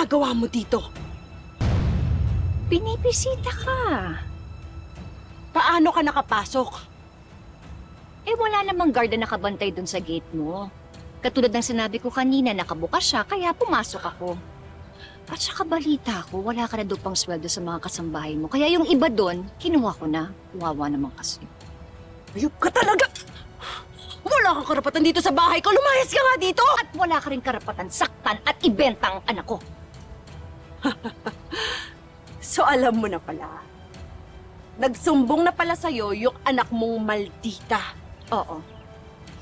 ginagawa mo dito? Binibisita ka. Paano ka nakapasok? Eh wala namang guard na nakabantay dun sa gate mo. Katulad ng sinabi ko kanina, nakabukas siya, kaya pumasok ako. At saka balita ko, wala ka na daw pang sweldo sa mga kasambahay mo. Kaya yung iba doon, kinuha ko na. Wawa naman kasi. Ayup ka talaga! Wala kang karapatan dito sa bahay ko! Lumayas ka nga dito! At wala ka rin karapatan saktan at ibenta ang anak ko. So alam mo na pala. Nagsumbong na pala sa'yo yung anak mong maldita. Oo.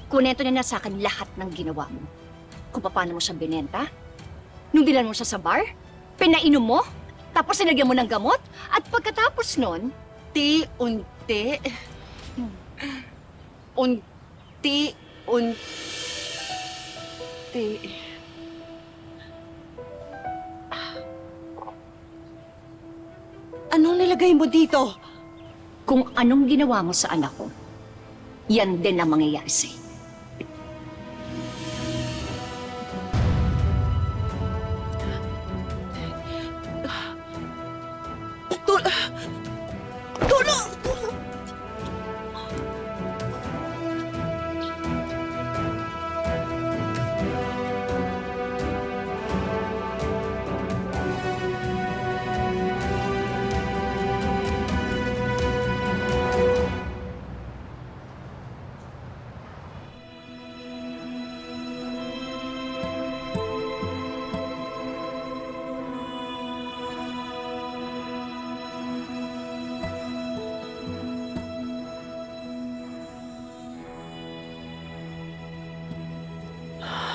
Kunento niya na sa akin lahat ng ginawa mo. Kung paano mo siya binenta, nung dilan mo siya sa bar, pinainom mo, tapos nilagyan mo ng gamot, at pagkatapos nun, Unti-unti. Unti-unti. Anong nilagay mo dito? kung anong ginawa mo sa anak ko, yan din ang mangyayari sa'yo. Tulong!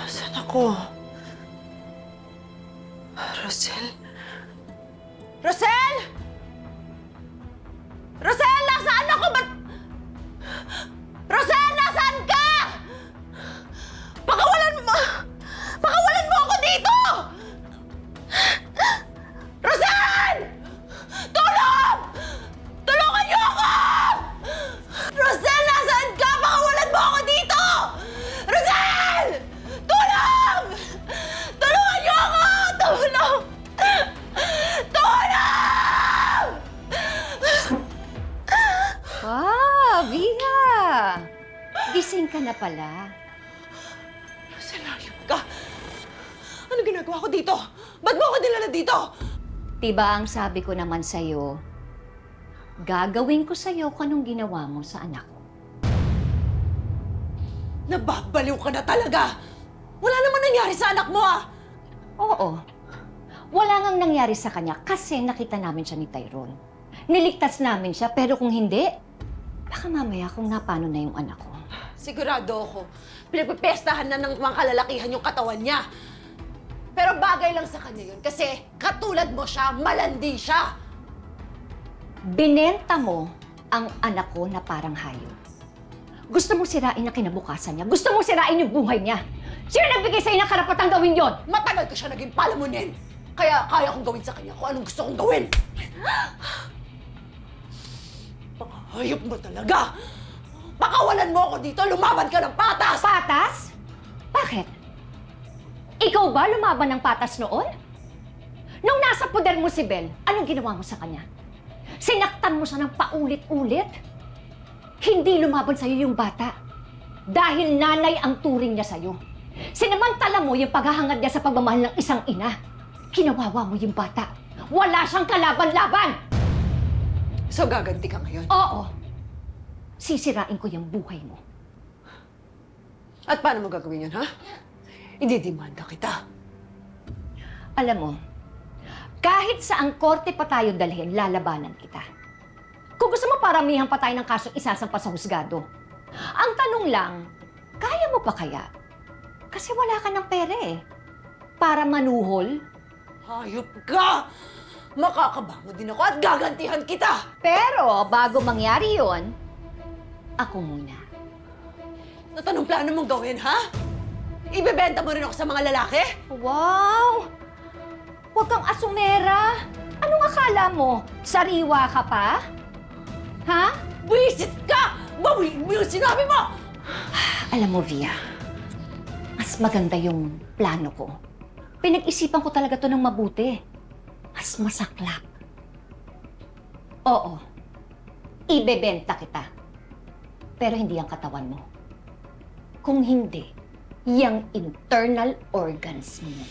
Saan ako? Rosel? Rosel! Rosel, nasaan ako? Ba't... Rosel, nasaan ka? Pakawalan mo! Pakawalan mo ako dito! Rosel! Tulong! Tulungan niyo ako! Rosel, nasaan ka? Pakawalan mo ako dito! Rosel! Tulong! Tulungan niyo ako! Tulong! Tulong! Via! Gising ka na pala. Rosel, hayop ka! Ano ginagawa ko dito? Ba't mo ako dinala dito? Diba ang sabi ko naman sa'yo, gagawin ko sa'yo kung anong ginawa mo sa anak ko. Nababaliw ka na talaga! Wala namang nangyari sa anak mo, ah! Oo. Wala ngang nangyari sa kanya kasi nakita namin siya ni Tyrone. Niligtas namin siya, pero kung hindi, baka mamaya kung napano na yung anak ko. Sigurado ako, pinagpipestahan na ng mga kalalakihan yung katawan niya. Pero bagay lang sa kanya yun kasi katulad mo siya, malandi siya. Binenta mo ang anak ko na parang hayop. Gusto mo sirain ang kinabukasan niya. Gusto mo sirain yung buhay niya. Sino nagbigay sa'yo ng karapatang gawin yon? Matagal ko siya naging palamunin. Kaya kaya kong gawin sa kanya kung anong gusto kong gawin. Hayop mo talaga! Pakawalan mo ako dito, lumaban ka ng patas! Patas? Bakit? Ikaw ba lumaban ng patas noon? Nung nasa poder mo si Bel, anong ginawa mo sa kanya? Sinaktan mo siya ng paulit-ulit? Hindi lumaban sa'yo yung bata. Dahil nanay ang turing niya sa'yo. Sinamantala mo yung paghahangad niya sa pagmamahal ng isang ina. Kinawawa mo yung bata. Wala siyang kalaban-laban! So gaganti ka ngayon? Oo. Sisirain ko yung buhay mo. At paano mo gagawin yun, ha? Ididimanda kita. Alam mo, kahit saang korte pa tayo dalhin, lalabanan kita. Kung gusto mo paramihan pa tayo ng kasong isasampa sa husgado. Ang tanong lang, kaya mo pa kaya? Kasi wala ka ng pera eh. Para manuhol. Hayop ka! Makakabango din ako at gagantihan kita! Pero bago mangyari yon, ako muna. At anong plano mong gawin, ha? Ibebenta mo rin ako sa mga lalaki? Wow! Huwag kang asumera. Anong akala mo? Sariwa ka pa? Ha? Buisit ka! Bawiin mo yung sinabi mo! Alam mo, Via, mas maganda yung plano ko. Pinag-isipan ko talaga to ng mabuti. Mas masaklap. Oo, ibebenta kita. Pero hindi ang katawan mo. Kung hindi, yung internal organs mo.